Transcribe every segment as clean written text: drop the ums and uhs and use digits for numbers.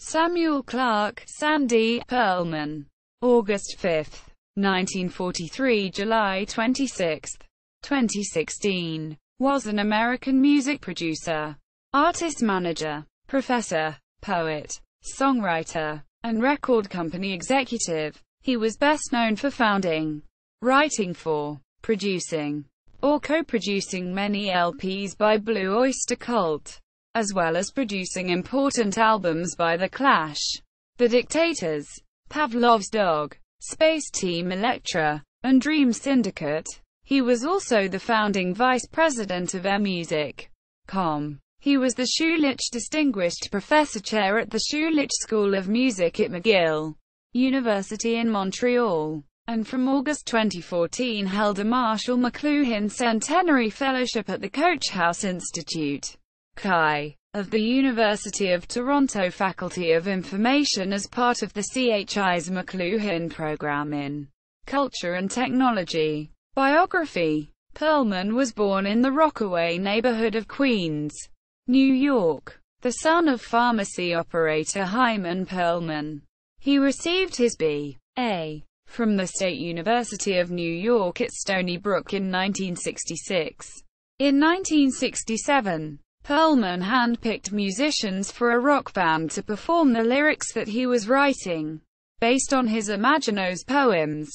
Samuel Clarke, Sandy, Pearlman. August 5, 1943 – July 26, 2016. Was an American music producer, artist manager, professor, poet, songwriter, and record company executive. He was best known for founding, writing for, producing, or co-producing many LPs by Blue Öyster Cult, as well as producing important albums by The Clash, The Dictators, Pavlov's Dog, Space Team Electra, and Dream Syndicate. He was also the founding vice president of Music.com. He was the Schulich Distinguished Professor Chair at the Schulich School of Music at McGill University in Montreal, and from August 2014 held a Marshall McLuhan Centenary Fellowship at the Coach House Institute, Chi, of the University of Toronto Faculty of Information as part of the CHI's McLuhan program in Culture and Technology. Biography. Pearlman was born in the Rockaway neighborhood of Queens, New York, the son of pharmacy operator Hyman Pearlman. He received his B.A. from the State University of New York at Stony Brook in 1966. In 1967, Pearlman hand-picked musicians for a rock band to perform the lyrics that he was writing, based on his Imaginos poems.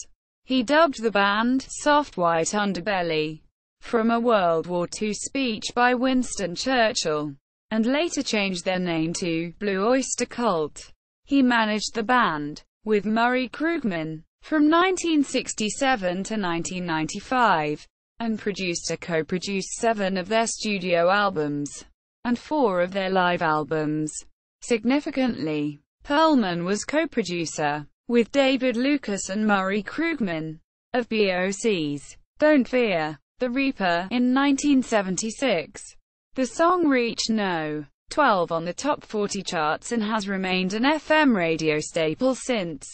He dubbed the band Soft White Underbelly, from a World War II speech by Winston Churchill, and later changed their name to Blue Öyster Cult. He managed the band, with Murray Krugman, from 1967 to 1995, and produced or co-produced 7 of their studio albums, and 4 of their live albums. Significantly, Pearlman was co-producer, with David Lucas and Murray Krugman, of BOC's Don't Fear the Reaper, in 1976. The song reached No. 12 on the top 40 charts and has remained an FM radio staple since.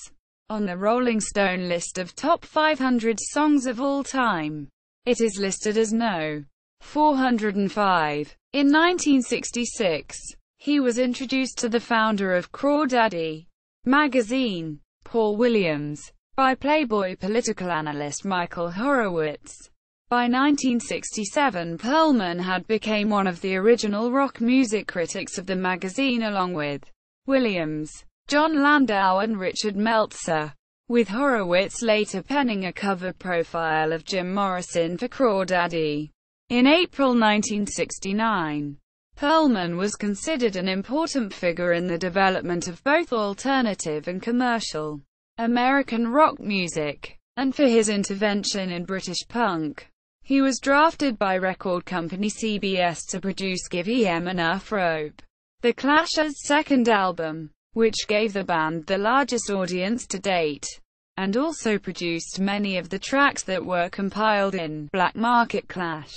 On the Rolling Stone list of top 500 songs of all time, it is listed as No. 405. In 1966, he was introduced to the founder of Crawdaddy magazine, Paul Williams, by Playboy political analyst Michael Horowitz. By 1967, Pearlman had become one of the original rock music critics of the magazine along with Williams, John Landau and Richard Meltzer, with Horowitz later penning a cover profile of Jim Morrison for Crawdaddy. In April 1969, Pearlman was considered an important figure in the development of both alternative and commercial American rock music, and for his intervention in British punk. He was drafted by record company CBS to produce Give Em Enough Rope, The Clash's second album, which gave the band the largest audience to date, and also produced many of the tracks that were compiled in Black Market Clash.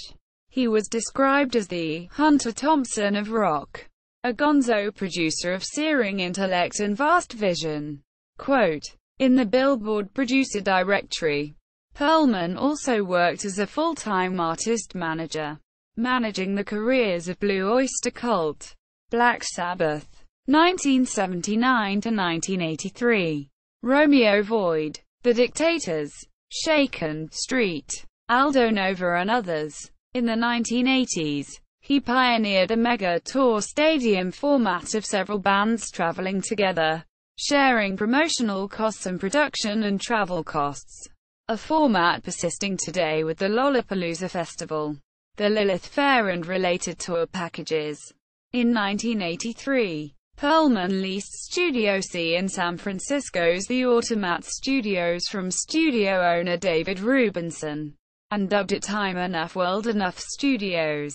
He was described as the Hunter Thompson of rock, a gonzo producer of searing intellect and vast vision. Quote, in the Billboard producer directory, Pearlman also worked as a full-time artist manager, managing the careers of Blue Öyster Cult, Black Sabbath, 1979 to 1983, Romeo Void, The Dictators, Shaken Street, Aldo Nova and others. In the 1980s, he pioneered a mega-tour stadium format of several bands traveling together, sharing promotional costs and production and travel costs, a format persisting today with the Lollapalooza Festival, the Lilith Fair and related tour packages. In 1983, Pearlman leased Studio C in San Francisco's The Automat Studios from studio owner David Rubinson, and dubbed it Time Enough World Enough Studios.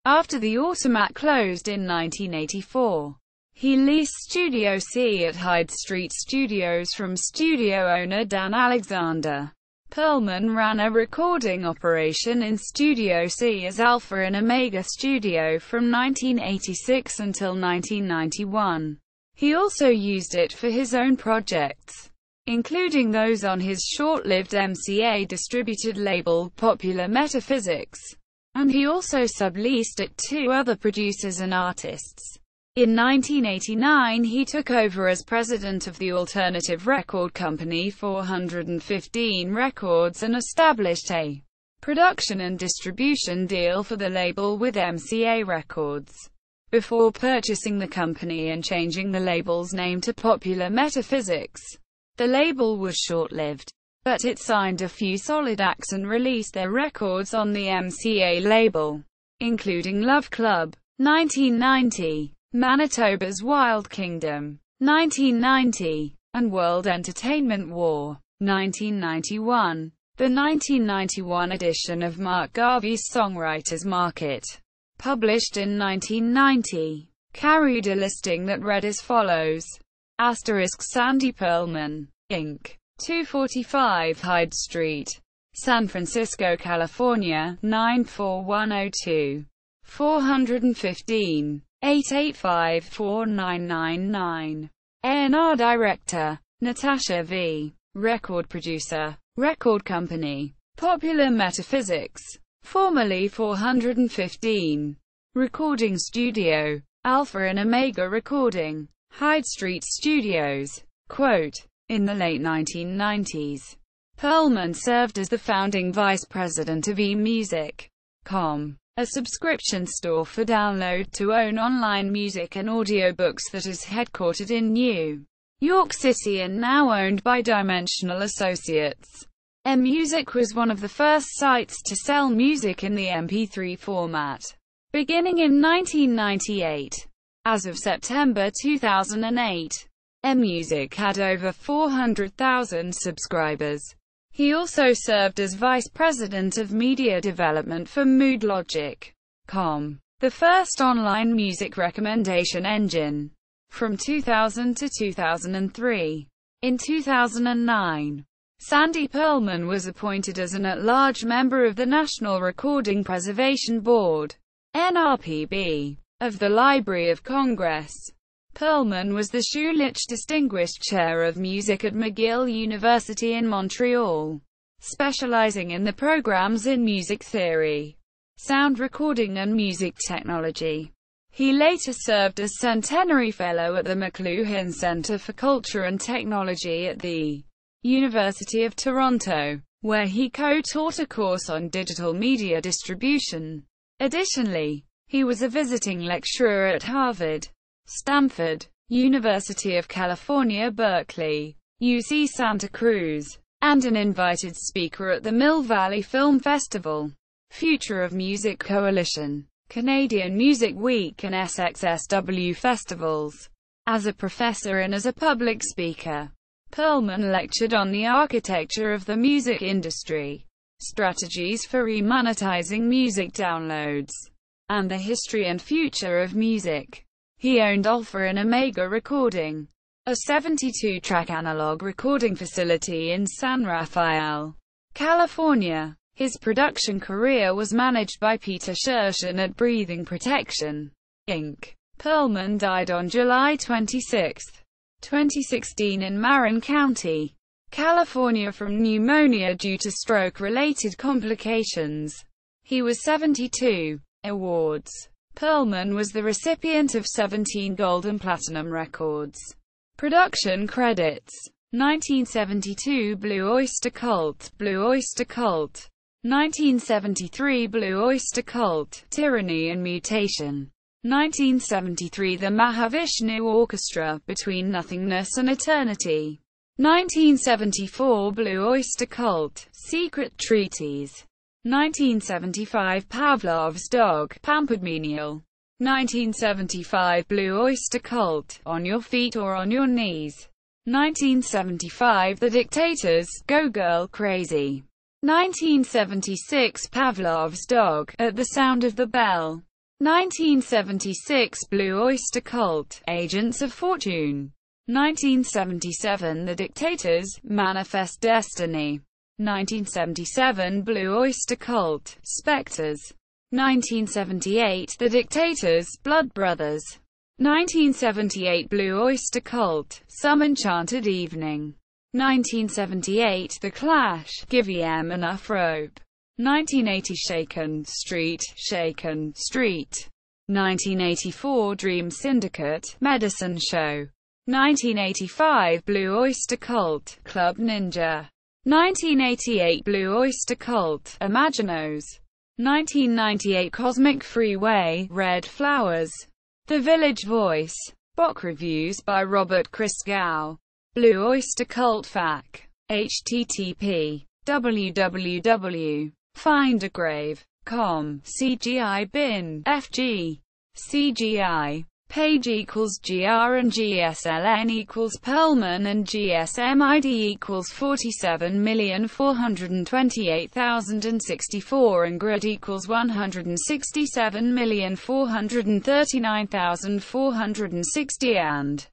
After the Automat closed in 1984, he leased Studio C at Hyde Street Studios from studio owner Dan Alexander. Pearlman ran a recording operation in Studio C as Alpha and Omega Studio from 1986 until 1991. He also used it for his own projects, including those on his short-lived MCA-distributed label Popular Metaphysics, and he also subleased it to other producers and artists. In 1989 he took over as president of the alternative record company 415 Records and established a production and distribution deal for the label with MCA Records, before purchasing the company and changing the label's name to Popular Metaphysics. The label was short-lived, but it signed a few solid acts and released their records on the MCA label, including Love Club, 1990, Manitoba's Wild Kingdom, 1990, and World Entertainment War, 1991. The 1991 edition of Mark Garvey's Songwriter's Market, published in 1990, carried a listing that read as follows. Sandy Pearlman, Inc., 245 Hyde Street, San Francisco, California, 94102, 415, 885-4999. A&R Director, Natasha V. Record Producer, Record Company, Popular Metaphysics, formerly 415. Recording Studio, Alpha and Omega Recording, Hyde Street Studios. Quote, in the late 1990s, Pearlman served as the founding vice president of eMusic.com, a subscription store for download-to-own online music and audiobooks that is headquartered in New York City and now owned by Dimensional Associates. eMusic was one of the first sites to sell music in the MP3 format, beginning in 1998. As of September 2008, eMusic had over 400,000 subscribers. He also served as vice president of media development for MoodLogic.com, the first online music recommendation engine, from 2000 to 2003. In 2009, Sandy Pearlman was appointed as an at-large member of the National Recording Preservation Board, NRPB, of the Library of Congress. Pearlman was the Schulich Distinguished Chair of Music at McGill University in Montreal, specializing in the programs in music theory, sound recording and music technology. He later served as Centenary Fellow at the McLuhan Centre for Culture and Technology at the University of Toronto, where he co-taught a course on digital media distribution. Additionally, he was a visiting lecturer at Harvard, Stanford, University of California, Berkeley, UC Santa Cruz, and an invited speaker at the Mill Valley Film Festival, Future of Music Coalition, Canadian Music Week and SXSW festivals. As a professor and as a public speaker, Pearlman lectured on the architecture of the music industry, strategies for remonetizing music downloads, and the history and future of music. He owned Alpha and Omega Recording, a 72-track analog recording facility in San Rafael, California. His production career was managed by Peter Shershan at Breathing Protection, Inc. Pearlman died on July 26, 2016 in Marin County, California from pneumonia due to stroke-related complications. He was 72. Awards. Pearlman was the recipient of 17 gold and platinum records. Production credits: 1972 Blue Öyster Cult, Blue Öyster Cult. 1973 Blue Öyster Cult, Tyranny and Mutation. 1973 The Mahavishnu Orchestra, Between Nothingness and Eternity. 1974 Blue Öyster Cult, Secret Treaties. 1975 Pavlov's Dog, Pampered Menial. 1975 Blue Öyster Cult, On Your Feet or On Your Knees. 1975 The Dictators, Go Girl Crazy. 1976 Pavlov's Dog, At the Sound of the Bell. 1976 Blue Öyster Cult, Agents of Fortune. 1977 The Dictators, Manifest Destiny. 1977 Blue Öyster Cult, Spectres. 1978 The Dictators, Blood Brothers. 1978 Blue Öyster Cult, Some Enchanted Evening. 1978 The Clash, Give Em Enough Rope. 1980 Shaken Street, Shaken Street. 1984 Dream Syndicate, Medicine Show. 1985 Blue Öyster Cult, Club Ninja. 1988 Blue Öyster Cult, Imaginos. 1998 Cosmic Freeway, Red Flowers. The Village Voice. Book reviews by Robert Christgau. Blue Öyster Cult FAQ. http www.findagrave.com. CGI bin. FG. CGI. Page equals GR and GSLN equals Pearlman and GSM ID equals 47,428,064 and grid equals 167,439,460 and